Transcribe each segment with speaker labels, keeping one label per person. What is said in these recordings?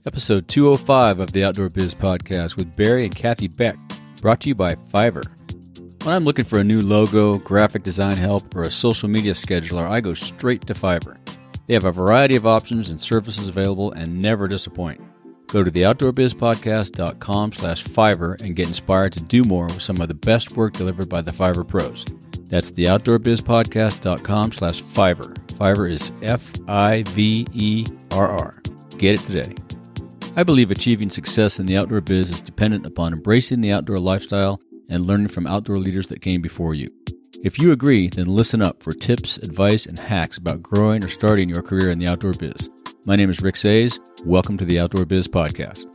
Speaker 1: Episode 205 of the Outdoor Biz Podcast with Barry and Cathy Beck, brought to you by Fiverr. When I'm looking for a new logo, graphic design help, or a social media scheduler, I go straight to Fiverr. They have a variety of options and services available and never disappoint. Go to theoutdoorbizpodcast.com/Fiverr and get inspired to do more with some of the best work delivered by the Fiverr pros. That's theoutdoorbizpodcast.com/Fiverr. Fiverr is Fiverr. Get it today. I believe achieving success in the outdoor biz is dependent upon embracing the outdoor lifestyle and learning from outdoor leaders that came before you. If you agree, then listen up for tips, advice, and hacks about growing or starting your career in the outdoor biz. My name is Rick Sayes. Welcome to the Outdoor Biz Podcast.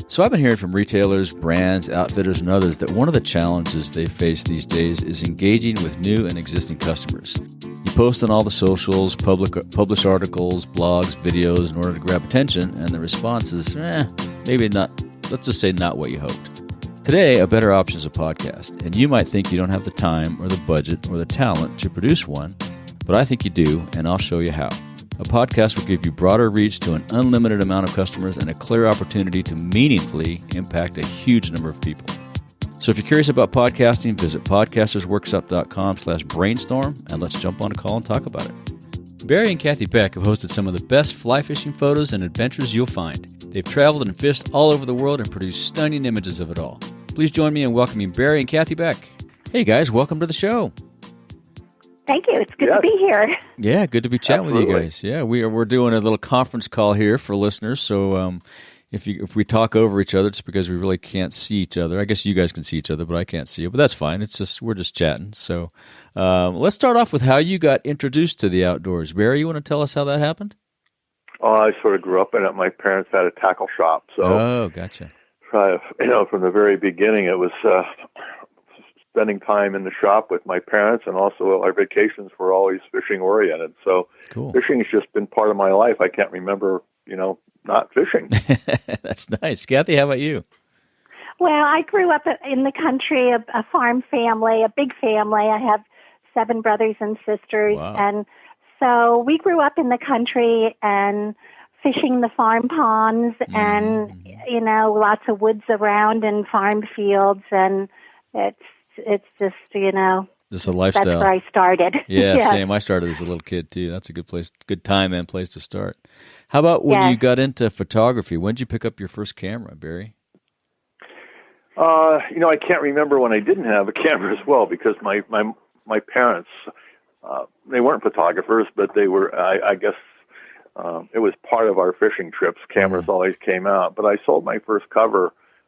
Speaker 1: So I've been hearing from retailers, brands, outfitters, and others that one of the challenges they face these days is engaging with new and existing customers. You post on all the socials, publish articles, blogs, videos in order to grab attention, and the response is, maybe not, let's just say not what you hoped. Today, a better option is a podcast, and you might think you don't have the time or the budget or the talent to produce one, but I think you do, and I'll show you how. A podcast will give you broader reach to an unlimited amount of customers and a clear opportunity to meaningfully impact a huge number of people. So if you're curious about podcasting, visit podcastersworkshop.com/brainstorm, and let's jump on a call and talk about it. Barry and Cathy Beck have hosted some of the best fly fishing photos and adventures you'll find. They've traveled and fished all over the world and produced stunning images of it all. Please join me in welcoming Barry and Cathy Beck. Hey guys, welcome to the show.
Speaker 2: Thank you. It's good to be here.
Speaker 1: Yeah, good to be chatting with you guys. Yeah, we're doing a little conference call here for listeners. So if we talk over each other, it's because we really can't see each other. I guess you guys can see each other, but I can't see you. But that's fine. We're just chatting. So let's start off with how you got introduced to the outdoors. Barry, you want to tell us how that happened?
Speaker 3: Oh, I sort of grew up in it. My parents had a tackle shop, so
Speaker 1: gotcha.
Speaker 3: From the very beginning, it was spending time in the shop with my parents, and also our vacations were always fishing oriented. So
Speaker 1: cool.
Speaker 3: Fishing has just been part of my life. I can't remember, not fishing.
Speaker 1: That's nice. Cathy, how about you?
Speaker 2: Well, I grew up in the country, a farm family, a big family. I have 7 brothers and sisters.
Speaker 1: Wow.
Speaker 2: And so we grew up in the country and fishing the farm ponds and, lots of woods around and farm fields. And it's just,
Speaker 1: just a lifestyle.
Speaker 2: That's where I started.
Speaker 1: Yeah, same. I started as a little kid too. That's a good time and place to start. How about when you got into photography? When did you pick up your first camera, Barry?
Speaker 3: I can't remember when I didn't have a camera as well, because my parents, they weren't photographers, but they were, I guess, it was part of our fishing trips. Cameras always came out. But I sold my first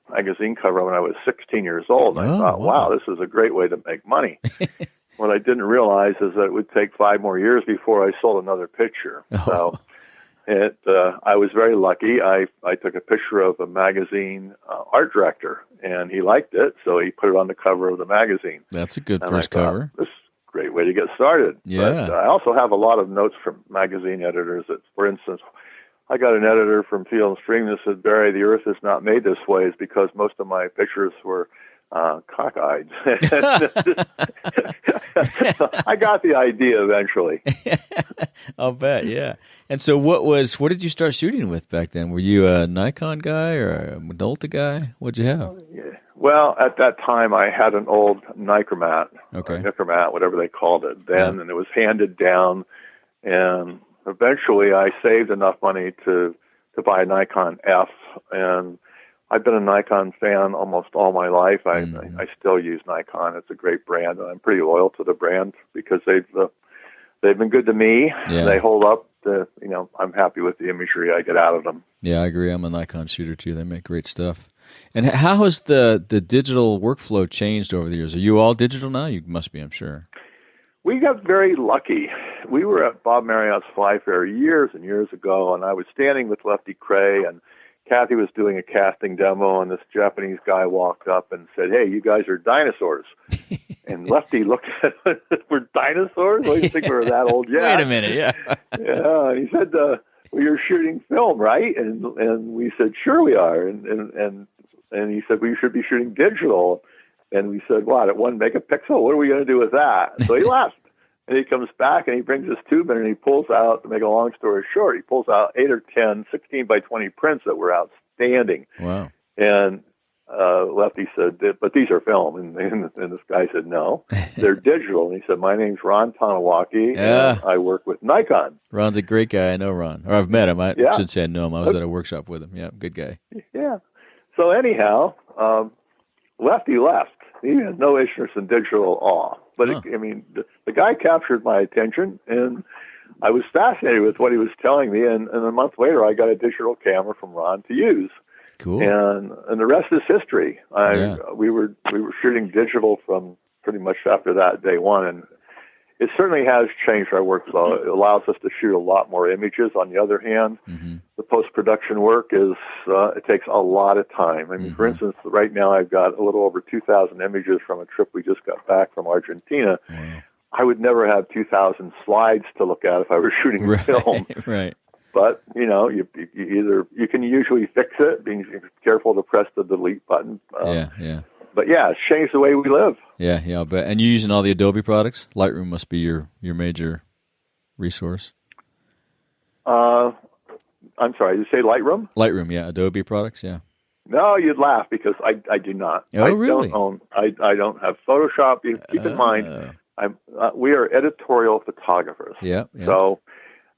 Speaker 3: magazine cover when I was 16 years old. And I thought, wow, this is a great way to make money. What I didn't realize is that it would take 5 more years before I sold another picture. So I was very lucky. I took a picture of a magazine art director, and he liked it, so he put it on the cover of the magazine.
Speaker 1: That's a good first cover.
Speaker 3: This is a great way to get started.
Speaker 1: Yeah.
Speaker 3: But I also have a lot of notes from magazine editors. For instance, I got an editor from Field and Stream that said, Barry, the earth is not made this way. It's because most of my pictures were cockeyed. I got the idea eventually.
Speaker 1: I'll bet, yeah. And so what did you start shooting with back then? Were you a Nikon guy or a Minolta guy? What'd you have?
Speaker 3: Yeah. Well, at that time, I had an old Nikromat, Nikromat, whatever they called it then, and it was handed down, and eventually, I saved enough money to buy a Nikon F, and I've been a Nikon fan almost all my life. I still use Nikon. It's a great brand, and I'm pretty loyal to the brand because they've been good to me.
Speaker 1: Yeah.
Speaker 3: They hold up. I'm happy with the imagery I get out of them.
Speaker 1: Yeah, I agree. I'm a Nikon shooter too. They make great stuff. And how has the digital workflow changed over the years? Are you all digital now? You must be, I'm sure.
Speaker 3: We got very lucky. We were at Bob Marriott's Fly Fair years and years ago, and I was standing with Lefty Kreh, and Cathy was doing a casting demo, and this Japanese guy walked up and said, "Hey, you guys are dinosaurs." And Lefty looked at us, "We're dinosaurs? Well, you think we're that old yet?"
Speaker 1: Wait a minute, yeah.
Speaker 3: Yeah, and he said, "Well, you're shooting film, right?" And we said, "Sure we are." And he said, "We should be shooting digital." And we said, "What, at 1 megapixel? What are we going to do with that?" So he left. And he comes back and he brings his tube in and he pulls out, to make a long story short, he pulls out 8 or 10 16 by 20 prints that were outstanding.
Speaker 1: Wow.
Speaker 3: And Lefty said, but these are film. And this guy said, no, they're digital. And he said, my name's Ron Taniwaki, and I work with Nikon.
Speaker 1: Ron's a great guy. I know Ron. Or I've met him. I should say I know him. I was at a workshop with him. Yeah, good guy.
Speaker 3: Yeah. So anyhow, Lefty left. He had no interest in digital at all. But, the guy captured my attention, and I was fascinated with what he was telling me. And a month later, I got a digital camera from Ron to use.
Speaker 1: Cool.
Speaker 3: And the rest is history. We were shooting digital from pretty much after that day one, and it certainly has changed our workflow. It allows us to shoot a lot more images. On the other hand, the post-production work it takes a lot of time. I mean, for instance, right now I've got a little over 2,000 images from a trip we just got back from Argentina. Wow. I would never have 2,000 slides to look at if I were shooting film.
Speaker 1: Right.
Speaker 3: But, you can usually fix it, being careful to press the delete button. But yeah, it's changed the way we live.
Speaker 1: Yeah, I'll bet. And you're using all the Adobe products? Lightroom must be your major resource.
Speaker 3: I'm sorry, did you say Lightroom?
Speaker 1: Lightroom, yeah. Adobe products, yeah.
Speaker 3: No, you'd laugh because I do not.
Speaker 1: Oh, really?
Speaker 3: I don't have Photoshop. Keep in mind, we are editorial photographers.
Speaker 1: Yeah.
Speaker 3: So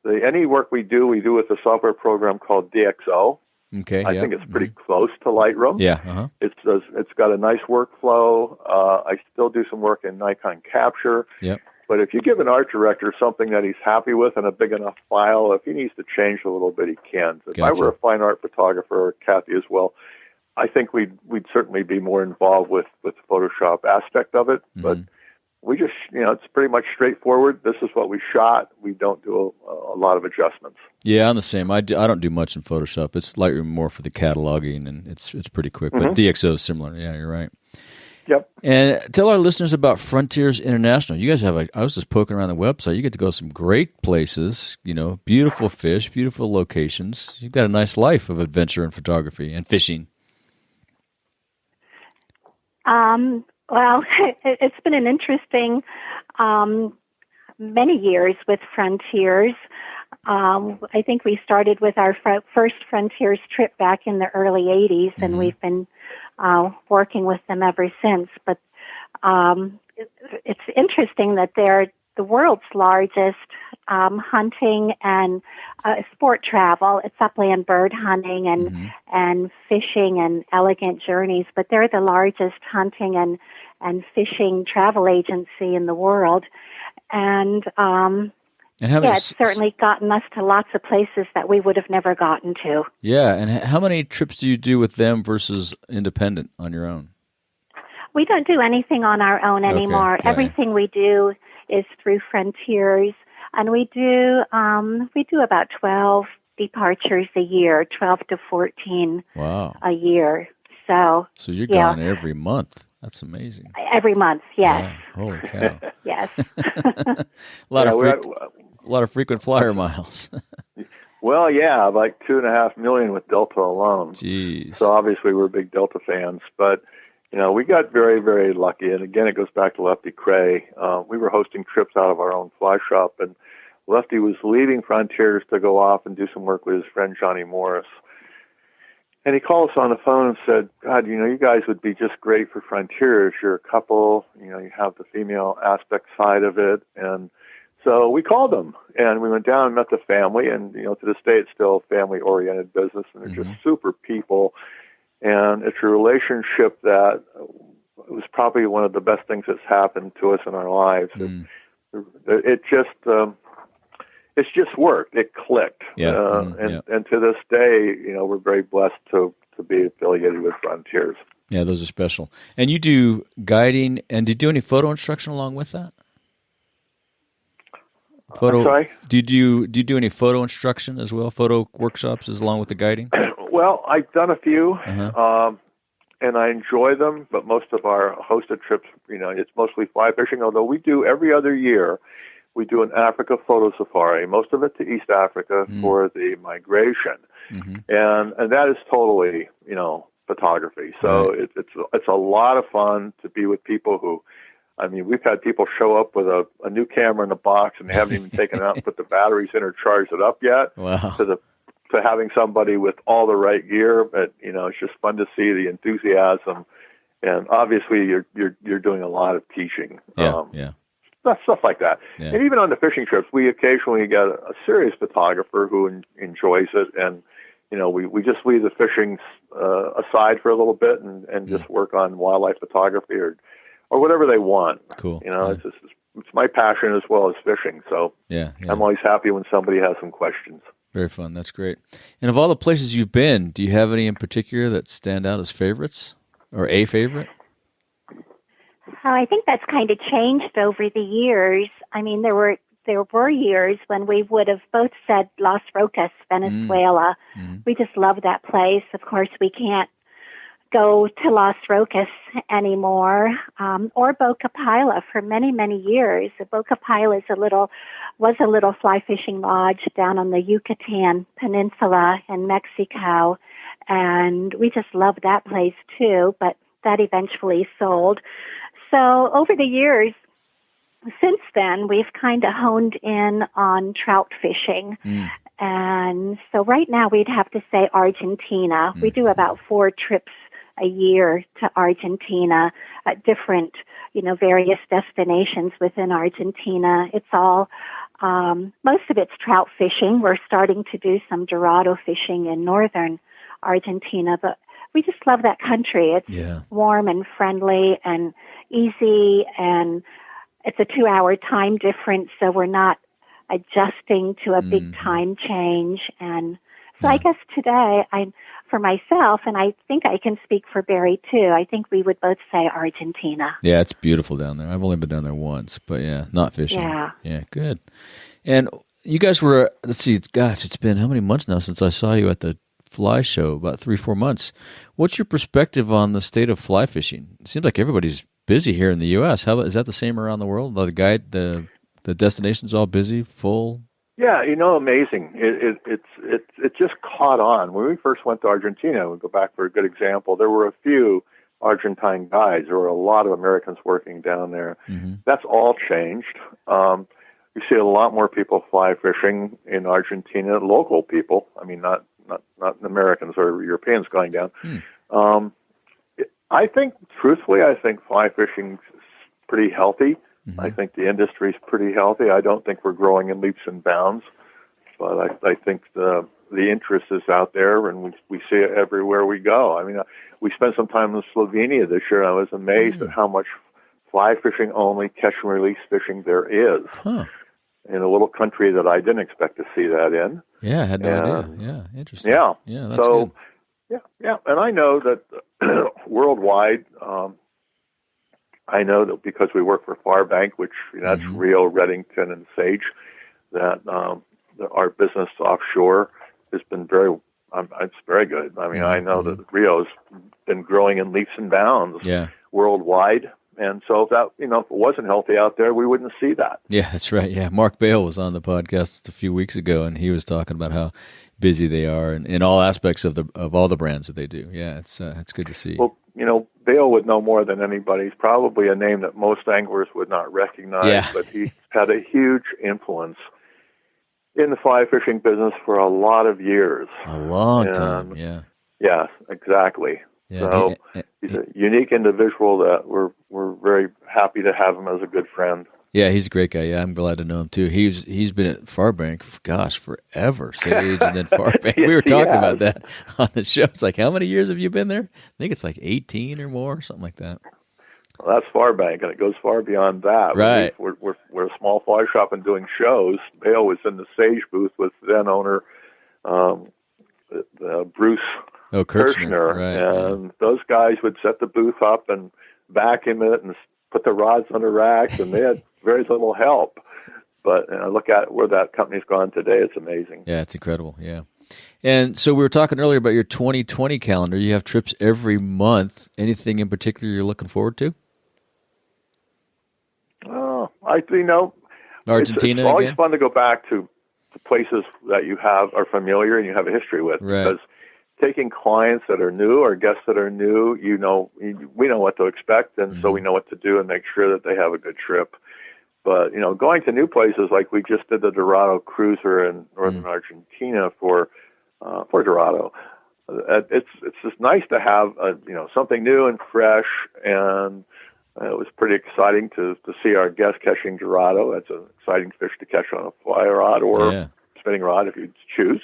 Speaker 3: any work we do with a software program called DxO.
Speaker 1: Okay.
Speaker 3: I think it's pretty close to Lightroom.
Speaker 1: Yeah.
Speaker 3: It's got a nice workflow. I still do some work in Nikon Capture.
Speaker 1: Yep.
Speaker 3: But if you give an art director something that he's happy with and a big enough file, if he needs to change a little bit, he can. If I were a fine art photographer, or Cathy as well, I think we'd certainly be more involved with the Photoshop aspect of it. But we just, it's pretty much straightforward. This is what we shot. We don't do a lot of adjustments.
Speaker 1: Yeah, I'm the same. I don't do much in Photoshop. It's Lightroom more for the cataloging, and it's pretty quick. But DxO is similar. Yeah, you're right.
Speaker 3: Yep.
Speaker 1: And tell our listeners about Frontiers International. You guys have I was just poking around the website. You get to go to some great places, beautiful fish, beautiful locations. You've got a nice life of adventure and photography and fishing.
Speaker 2: Well, it's been an interesting many years with Frontiers. I think we started with our first Frontiers trip back in the early 80s, and we've been working with them ever since. But it's interesting that they're the world's largest hunting and sport travel. It's upland bird hunting and fishing and elegant journeys, but they're the largest hunting and fishing travel agency in the world. And it's certainly gotten us to lots of places that we would have never gotten to.
Speaker 1: Yeah, and how many trips do you do with them versus independent on your own?
Speaker 2: We don't do anything on our own anymore.
Speaker 1: Okay.
Speaker 2: Everything we do is through Frontiers, and we do about 12 departures a year, 12 to 14 a year. So
Speaker 1: you're gone every month. That's amazing.
Speaker 2: Every month, yes.
Speaker 1: Yeah. Holy cow.
Speaker 2: Yes.
Speaker 1: a lot of frequent flyer miles.
Speaker 3: Well, yeah, like 2.5 million with Delta alone.
Speaker 1: Jeez.
Speaker 3: So obviously we're big Delta fans, but we got very, very lucky. And again, it goes back to Lefty Kreh. We were hosting trips out of our own fly shop, and Lefty was leaving Frontiers to go off and do some work with his friend Johnny Morris. And he called us on the phone and said, God, you guys would be just great for Frontiers. You're a couple, you have the female aspect side of it. And so we called them, and we went down and met the family. And, to this day, it's still a family-oriented business, and they're just super people. And it's a relationship that was probably one of the best things that's happened to us in our lives. It's just worked. It clicked. And to this day, we're very blessed to be affiliated with Frontiers.
Speaker 1: Yeah, those are special. And you do guiding, and do you do any photo instruction along with that?
Speaker 3: I'm sorry?
Speaker 1: Do you do any photo instruction as well, photo workshops along with the guiding?
Speaker 3: Well, I've done a few, and I enjoy them, but most of our hosted trips, it's mostly fly fishing, although we do every other year. We do an Africa photo safari, most of it to East Africa for the migration. And that is totally, photography. So it's a lot of fun to be with people who I mean, we've had people show up with a new camera in a box, and they haven't even taken it out and put the batteries in or charged it up yet.
Speaker 1: Wow.
Speaker 3: To having somebody with all the right gear, but it's just fun to see the enthusiasm, and obviously you're doing a lot of teaching.
Speaker 1: Yeah.
Speaker 3: Stuff like that.
Speaker 1: Yeah.
Speaker 3: And even on the fishing trips, we occasionally get a serious photographer who enjoys it, and we just leave the fishing aside for a little bit and just work on wildlife photography or whatever they want.
Speaker 1: Cool.
Speaker 3: It's my passion as well as fishing. So
Speaker 1: yeah.
Speaker 3: I'm always happy when somebody has some questions.
Speaker 1: Very fun. That's great. And of all the places you've been, do you have any in particular that stand out as favorites or a favorite?
Speaker 2: I think that's kind of changed over the years. I mean, there were years when we would have both said Las Rocas, Venezuela. We just love that place. Of course, we can't go to Las Rocas anymore, or Boca Pila for many, many years. Boca Pila was a little fly fishing lodge down on the Yucatan Peninsula in Mexico, and we just loved that place too, but that eventually sold. So over the years, since then, we've kind of honed in on trout fishing. And so right now we'd have to say Argentina. We do about 4 trips a year to Argentina at different, various destinations within Argentina. It's all, most of it's trout fishing. We're starting to do some Dorado fishing in northern Argentina, but we just love that country. It's warm and friendly and easy, and it's a 2-hour time difference, so we're not adjusting to a big time change. And so I guess today, for myself, and I think I can speak for Barry too, I think we would both say Argentina.
Speaker 1: Yeah, it's beautiful down there. I've only been down there once, but not fishing. Yeah, good. And you guys were, let's see, gosh, it's been how many months now since I saw you at the fly show? About 3-4 months. What's your perspective on the state of fly fishing? It seems like everybody's busy here in the U.S. Is that the same around the world? The destination's all busy, full?
Speaker 3: Yeah, amazing. It just caught on. When we first went to Argentina, we go back for a good example, there were a few Argentine guides. There were a lot of Americans working down there. That's all changed. You see a lot more people fly fishing in Argentina, local people. I mean, not Americans or Europeans going down. I think fly fishing's pretty healthy. I think the industry's pretty healthy. I don't think we're growing in leaps and bounds, but I think the interest is out there, and we see it everywhere we go. I mean, we spent some time in Slovenia this year, and I was amazed at how much fly fishing only, catch and release fishing there is. In a little country that I didn't expect to see that in.
Speaker 1: Yeah, I had no idea. Yeah, interesting.
Speaker 3: Yeah.
Speaker 1: Yeah, that's good.
Speaker 3: Yeah. And I know that worldwide, I know that because we work for Farbank, which that's Rio, Reddington, and Sage, that our business offshore has been it's very good. I mean, I know that Rio's been growing in leaps and bounds worldwide. And so if it wasn't healthy out there, we wouldn't see that. Yeah,
Speaker 1: that's right. Yeah, Mark Bale was on the podcast a few weeks ago, and he was talking about how busy they are in all aspects of all the brands that they do. Yeah, it's good to see.
Speaker 3: Well, Bale would know more than anybody. He's probably a name that most anglers would not recognize, but he had a huge influence in the fly fishing business for a lot of years.
Speaker 1: A long time, yeah.
Speaker 3: Yeah, exactly. Yeah, so he's a unique individual that we're very happy to have him as a good friend.
Speaker 1: Yeah, he's a great guy. Yeah, I'm glad to know him too. He's been at Farbank, forever. Sage and then Farbank. We were talking about that on the show. It's like, how many years have you been there? I think it's like 18 or more, something like that.
Speaker 3: Well, that's Farbank, and it goes far beyond that.
Speaker 1: Right.
Speaker 3: We're a small fly shop and doing shows. Bale was in the Sage booth with then owner Bruce Kirchner,
Speaker 1: right,
Speaker 3: and those guys would set the booth up and vacuum it and put the rods on the racks, and they had very little help. But look at where that company's gone today. It's amazing.
Speaker 1: Yeah, it's incredible. Yeah. And so we were talking earlier about your 2020 calendar. You have trips every month. Anything in particular you're looking forward to?
Speaker 3: Argentina. It's always fun to go back to places that you are familiar and you have a history with, because taking clients that are new or guests that are new, we know what to expect, and so we know what to do and make sure that they have a good trip. But, going to new places, like we just did the Dorado cruiser in northern Argentina for Dorado. It's just nice to have, something new and fresh, and it was pretty exciting to see our guests catching Dorado. That's an exciting fish to catch on a fly rod or spinning rod if you choose.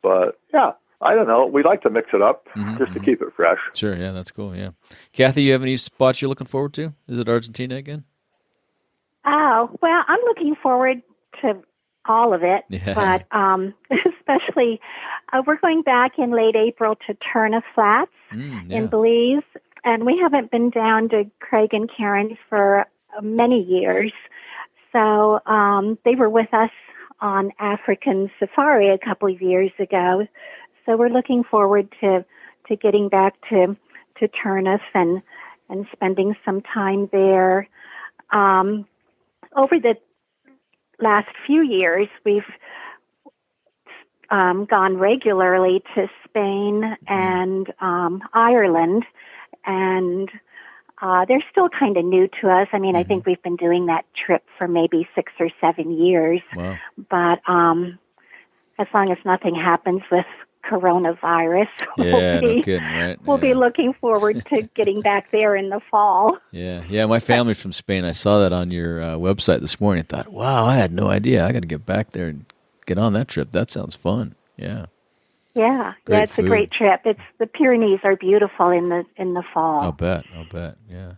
Speaker 3: But, yeah, I don't know. We like to mix it up just to keep it fresh.
Speaker 1: Sure, yeah, that's cool, yeah. Kathy, you have any spots you're looking forward to? Is it Argentina again?
Speaker 2: Oh, well, I'm looking forward to all of it, but especially we're going back in late April to Turner Flats in Belize, and we haven't been down to Craig and Karen's for many years. So they were with us on African Safari a couple of years ago. So we're looking forward to getting back to Turnus and spending some time there. Over the last few years, we've gone regularly to Spain and Ireland, and they're still kind of new to us. I mean, I think we've been doing that trip for maybe 6 or 7 years.
Speaker 1: Wow.
Speaker 2: But as long as nothing happens with coronavirus, we'll be looking forward to getting back there in the fall.
Speaker 1: Yeah. My family's from Spain. I saw that on your website this morning. I thought, wow, I had no idea. I got to get back there and get on that trip. That sounds fun. Yeah.
Speaker 2: Yeah, it's food. A great trip. The Pyrenees are beautiful in the fall.
Speaker 1: I'll bet. Yeah.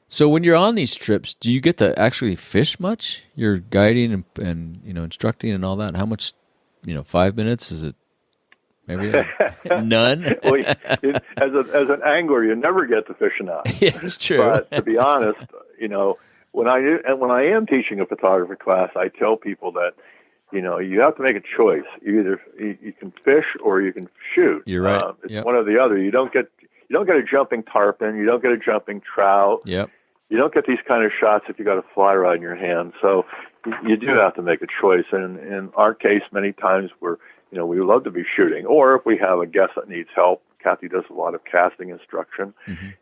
Speaker 1: So when you're on these trips, do you get to actually fish much? You're guiding and instructing and all that. How much? 5 minutes? Is it? Maybe none.
Speaker 3: Well, as an angler, you never get to fish enough.
Speaker 1: Yeah, it's true.
Speaker 3: But to be honest, when I am teaching a photography class, I tell people that you have to make a choice. You can fish or you can shoot.
Speaker 1: You're right.
Speaker 3: It's one or the other. You don't get a jumping tarpon. You don't get a jumping trout.
Speaker 1: Yep.
Speaker 3: You don't get these kind of shots if you got a fly rod in your hand. So you do have to make a choice. And in our case, many times we love to be shooting, or if we have a guest that needs help, Cathy does a lot of casting instruction.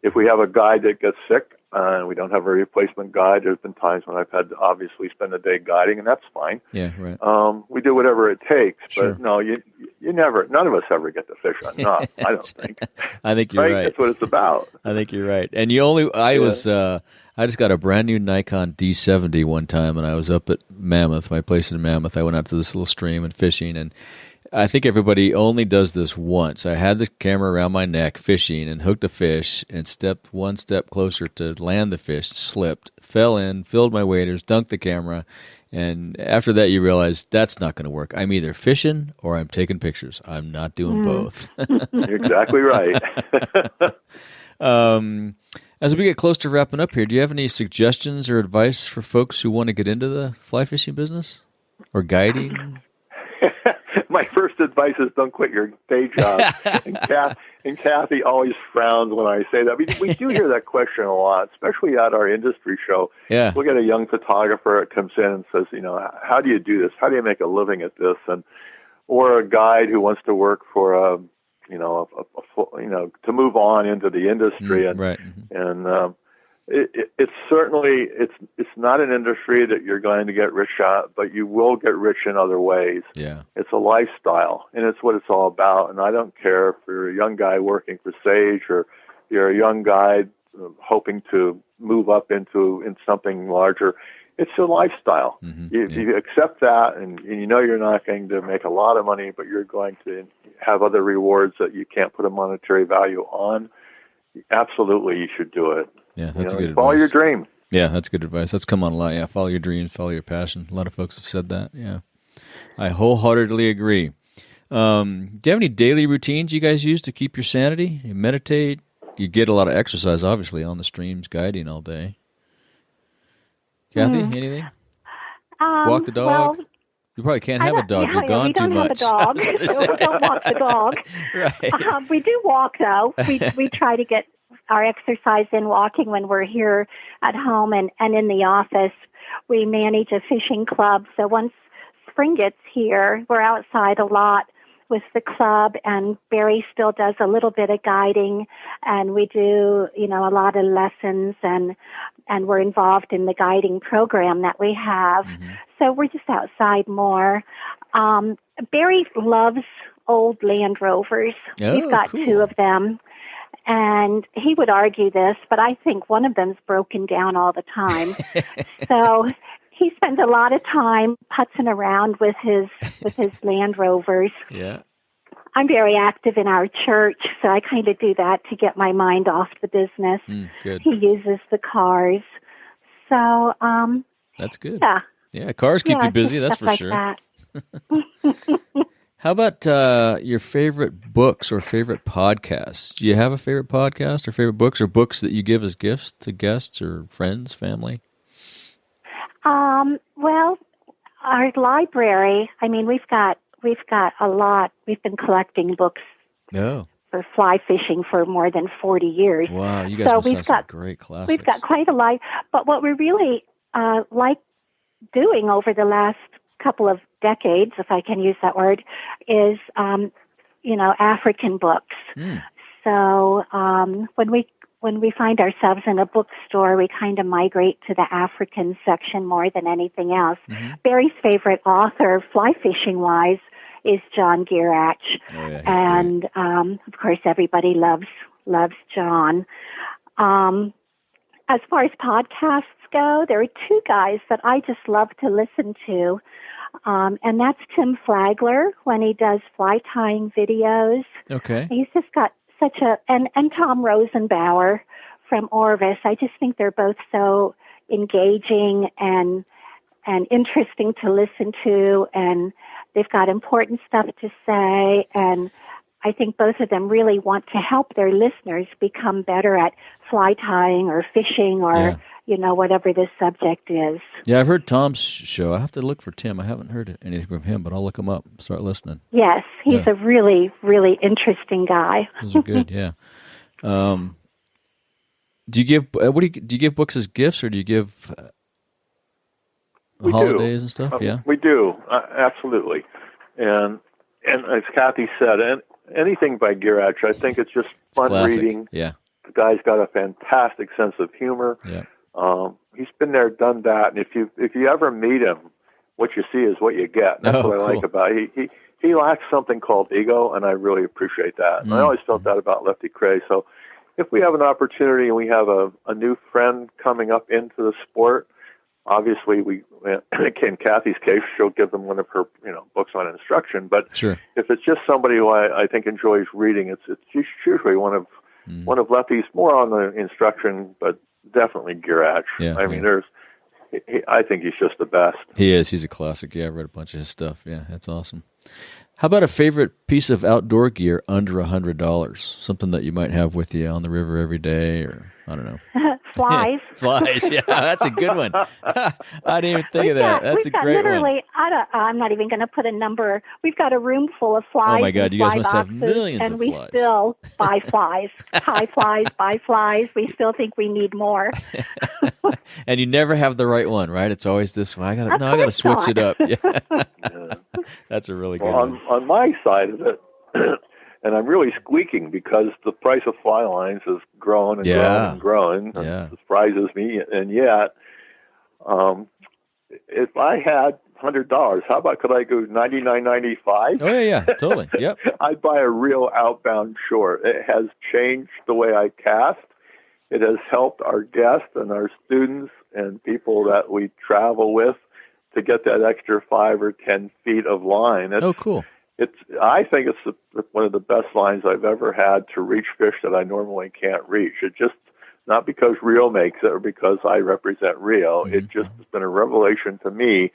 Speaker 3: If we have a guide that gets sick and we don't have a replacement guide, there's been times when I've had to obviously spend a day guiding, and that's fine.
Speaker 1: Yeah, right.
Speaker 3: We do whatever it takes,
Speaker 1: sure.
Speaker 3: But no, you never, none of us ever get to fish enough, I don't think.
Speaker 1: I think you're right.
Speaker 3: That's what it's about.
Speaker 1: I think you're right. And I just got a brand new Nikon D70 one time, and I was up at Mammoth, my place in Mammoth. I went out to this little stream and fishing, and I think everybody only does this once. I had the camera around my neck fishing and hooked a fish and stepped one step closer to land the fish, slipped, fell in, filled my waders, dunked the camera, and after that you realize that's not going to work. I'm either fishing or I'm taking pictures. I'm not doing both.
Speaker 3: You're exactly right.
Speaker 1: As we get close to wrapping up here, do you have any suggestions or advice for folks who want to get into the fly fishing business or guiding?
Speaker 3: My first advice is don't quit your day job. and Cathy always frowns when I say that. We do hear that question a lot, especially at our industry show.
Speaker 1: Yeah.
Speaker 3: We'll get a young photographer that comes in and says, how do you do this? How do you make a living at this? Or a guide who wants to work for to move on into the industry.
Speaker 1: Right.
Speaker 3: And it's certainly it's not an industry that you're going to get rich at, but you will get rich in other ways.
Speaker 1: Yeah,
Speaker 3: it's a lifestyle, and it's what it's all about. And I don't care if you're a young guy working for Sage or you're a young guy hoping to move up in something larger. It's a lifestyle. You accept that, and you're not going to make a lot of money, but you're going to have other rewards that you can't put a monetary value on. Absolutely, you should do it.
Speaker 1: Yeah, that's good advice.
Speaker 3: Follow your dream.
Speaker 1: Yeah, that's good advice. That's come on a lot. Yeah, follow your dreams, follow your passion. A lot of folks have said that. Yeah, I wholeheartedly agree. Do you have any daily routines you guys use to keep your sanity? You meditate? You get a lot of exercise, obviously, on the streams, guiding all day. Kathy, anything? Walk the dog?
Speaker 2: Well,
Speaker 1: you probably can't have a dog. You're gone too much.
Speaker 2: We don't have a dog, so we don't walk the dog.
Speaker 1: Right.
Speaker 2: We do walk, though. We try to get our exercise in walking when we're here at home and in the office. We manage a fishing club, so once spring gets here, we're outside a lot with the club, and Barry still does a little bit of guiding, and we do, a lot of lessons, and we're involved in the guiding program that we have.
Speaker 1: Mm-hmm.
Speaker 2: So we're just outside more. Barry loves old Land Rovers.
Speaker 1: Oh,
Speaker 2: We've got
Speaker 1: cool.
Speaker 2: 2 of them. And he would argue this, but I think one of them's broken down all the time. So he spends a lot of time putzing around with his Land Rovers.
Speaker 1: Yeah.
Speaker 2: I'm very active in our church, so I kind of do that to get my mind off the business.
Speaker 1: Good.
Speaker 2: He uses the cars. So,
Speaker 1: that's good.
Speaker 2: Yeah.
Speaker 1: Yeah, cars keep you busy, that's for
Speaker 2: like
Speaker 1: sure.
Speaker 2: That.
Speaker 1: How about your favorite books or favorite podcasts? Do you have a favorite podcast or favorite books or books that you give as gifts to guests or friends, family?
Speaker 2: Well, our library, we've got a lot. We've been collecting books for fly fishing for more than 40 years.
Speaker 1: Wow, you guys must have some great classics.
Speaker 2: We've got quite a lot. But what we really like doing over the last couple of decades, if I can use that word, is, African books. So when we find ourselves in a bookstore, we kind of migrate to the African section more than anything else.
Speaker 1: Mm-hmm.
Speaker 2: Barry's favorite author, fly fishing wise, is John Gierach.
Speaker 1: Oh, yeah,
Speaker 2: and of course, everybody loves John. As far as podcasts go, there are 2 guys that I just love to listen to. And that's Tim Flagler when he does fly tying videos.
Speaker 1: Okay.
Speaker 2: He's just got such and Tom Rosenbauer from Orvis. I just think they're both so engaging and interesting to listen to, and they've got important stuff to say, and I think both of them really want to help their listeners become better at fly tying or fishing or, whatever the subject is.
Speaker 1: Yeah, I've heard Tom's show. I have to look for Tim. I haven't heard anything from him, but I'll look him up and start listening.
Speaker 2: Yes, he's a really, really interesting guy.
Speaker 1: Those are good, yeah. Do you give books as gifts, or do you give holidays and stuff? Yeah,
Speaker 3: we do, absolutely. And as Cathy said, anything by Gierach, I think it's just fun reading.
Speaker 1: Yeah,
Speaker 3: the guy's got a fantastic sense of humor.
Speaker 1: Yeah,
Speaker 3: he's been there, done that, and if you ever meet him, what you see is what you get. That's what I like about it. He lacks something called ego, and I really appreciate that. And I always felt that about Lefty Kreh. So if we have an opportunity and we have a new friend coming up into the sport, obviously in Cathy's case, she'll give them one of her books on instruction. But
Speaker 1: sure. If
Speaker 3: it's just somebody who I think enjoys reading, it's usually one of Lefty's, more on the instruction, but definitely Gierach.
Speaker 1: Yeah,
Speaker 3: I think he's just the best.
Speaker 1: He is. He's a classic. Yeah, I've read a bunch of his stuff. Yeah, that's awesome. How about a favorite piece of outdoor gear under $100? Something that you might have with you on the river every day, or I don't know.
Speaker 2: Flies.
Speaker 1: Flies, yeah, that's a good one. I didn't even think of that. That's a great one.
Speaker 2: I'm not even going to put a number. We've got a room full of flies.
Speaker 1: Oh my God, you guys must have millions
Speaker 2: of
Speaker 1: flies.
Speaker 2: And we still buy flies. Tie flies, buy flies. We still think we need more.
Speaker 3: And
Speaker 1: you never have the right one, right? It's always this one. I got to switch it up. Yeah. That's a really good one.
Speaker 3: On my side of it, and I'm really squeaking because the price of fly lines has grown and grown and grown.
Speaker 1: Yeah.
Speaker 3: It surprises me. And yet, if I had $100, how about could I go $99.95?
Speaker 1: Oh, yeah, totally. Yep.
Speaker 3: I'd buy a real outbound short. It has changed the way I cast. It has helped our guests and our students and people that we travel with to get that extra 5 or 10 feet of line.
Speaker 1: Cool.
Speaker 3: I think it's one of the best lines I've ever had to reach fish that I normally can't reach. It just, not because Rio makes it or because I represent Rio. Mm-hmm. It just has been a revelation to me.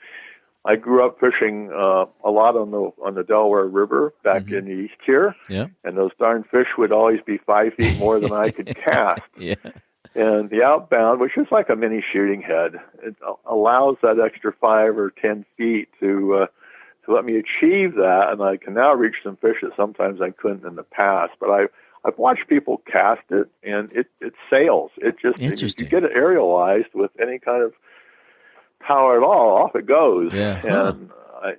Speaker 3: I grew up fishing a lot on the Delaware River back in the East here, and those darn fish would always be 5 feet more than I could cast.
Speaker 1: Yeah.
Speaker 3: And the outbound, which is like a mini shooting head, it allows that extra 5 or 10 feet to let me achieve that, and I can now reach some fish that sometimes I couldn't in the past. But I've watched people cast it, and it sails. It just, if you get it aerialized with any kind of power at all, off it goes.
Speaker 1: Yeah.
Speaker 3: And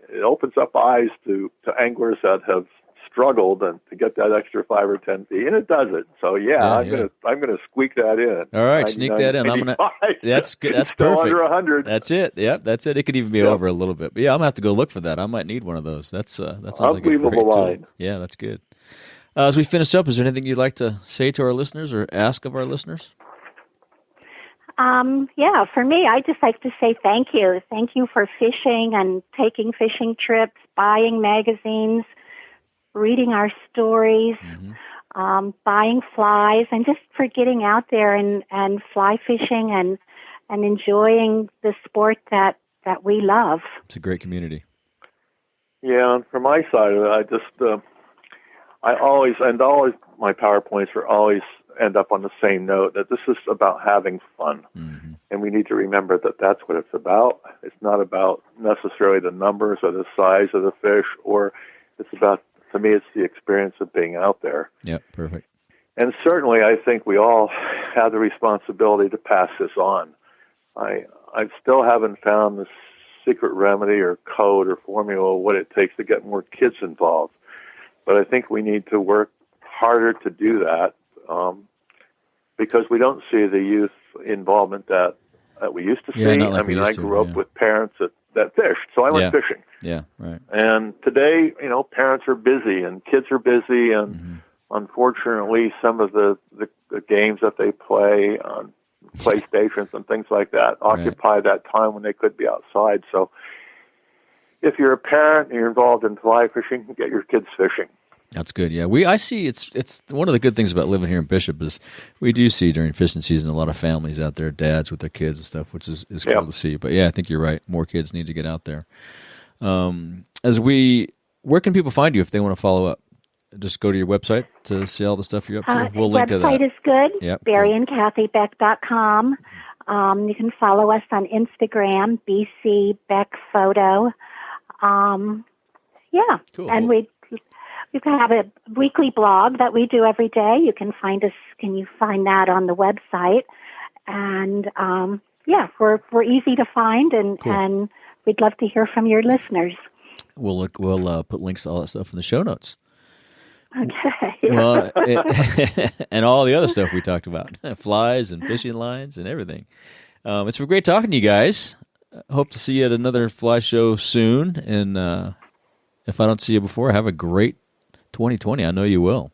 Speaker 3: it opens up eyes to anglers that have struggle to get that extra 5 or 10 feet, and it does it. So I'm gonna squeak that in.
Speaker 1: All right, sneak that in. That's good. That's
Speaker 3: still
Speaker 1: perfect.
Speaker 3: Under 100.
Speaker 1: That's it. Yep, that's it. It could even be over a little bit. But yeah, I'm gonna have to go look for that. I might need one of those. That sounds like a great tool. Yeah, that's good. As we finish up, is there anything you'd like to say to our listeners or ask of our listeners?
Speaker 2: For me, I just like to say thank you. Thank you for fishing and taking fishing trips, buying magazines, reading our stories, buying flies, and just for getting out there and fly fishing and enjoying the sport that we love.
Speaker 1: It's a great community.
Speaker 3: Yeah, and from my side of it, I always my PowerPoints are always end up on the same note, that this is about having fun. And we need to remember that that's what it's about. It's not about necessarily the numbers or the size of the fish, or it's about, to me, it's the experience of being out there.
Speaker 1: Yeah, perfect.
Speaker 3: And certainly I think we all have the responsibility to pass this on. I still haven't found the secret remedy or code or formula what it takes to get more kids involved. But I think we need to work harder to do that, because we don't see the youth involvement that we used to see. I grew up with parents that fished, so I went fishing.
Speaker 1: Yeah, right.
Speaker 3: And today, parents are busy and kids are busy, and unfortunately, some of the games that they play on PlayStations and things like that occupy that time when they could be outside. So if you're a parent and you're involved in fly fishing, get your kids fishing.
Speaker 1: That's good. Yeah, I see. It's one of the good things about living here in Bishop is we do see during fishing season a lot of families out there, dads with their kids and stuff, which is cool to see. But yeah, I think you're right. More kids need to get out there. Where can people find you if they want to follow up? Just go to your website to see all the stuff you're up to. We'll link to that.
Speaker 2: Website is good.
Speaker 1: Yep.
Speaker 2: BarryandCathyBeck.com. You can follow us on Instagram, BC Beck Photo.
Speaker 1: Cool.
Speaker 2: And we have a weekly blog that we do every day. You can find us. Can you find that on the website? And we're easy to find, and we'd love to hear from your listeners.
Speaker 1: We'll put links to all that stuff in the show notes.
Speaker 2: Okay.
Speaker 1: Well, and all the other stuff we talked about, flies and fishing lines and everything. It's been great talking to you guys. Hope to see you at another fly show soon. And if I don't see you before, have a great 2020. I know you will.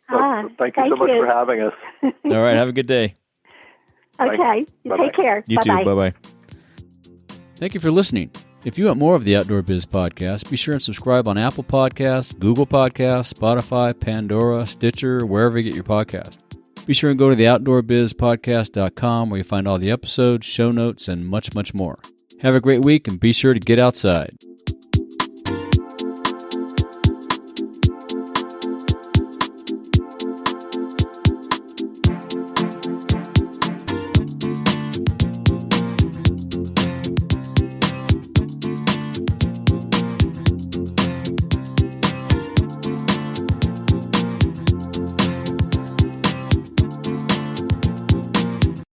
Speaker 3: Thank you so much for having us.
Speaker 1: All right. Have a good day.
Speaker 2: Okay. You take care.
Speaker 1: You
Speaker 2: Bye-bye.
Speaker 1: too. Bye-bye. Thank you for listening. If you want more of the Outdoor Biz Podcast, be sure and subscribe on Apple Podcasts, Google Podcasts, Spotify, Pandora, Stitcher, wherever you get your podcast. Be sure and go to the OutdoorBizPodcast.com where you find all the episodes, show notes, and much, much more. Have a great week and be sure to get outside.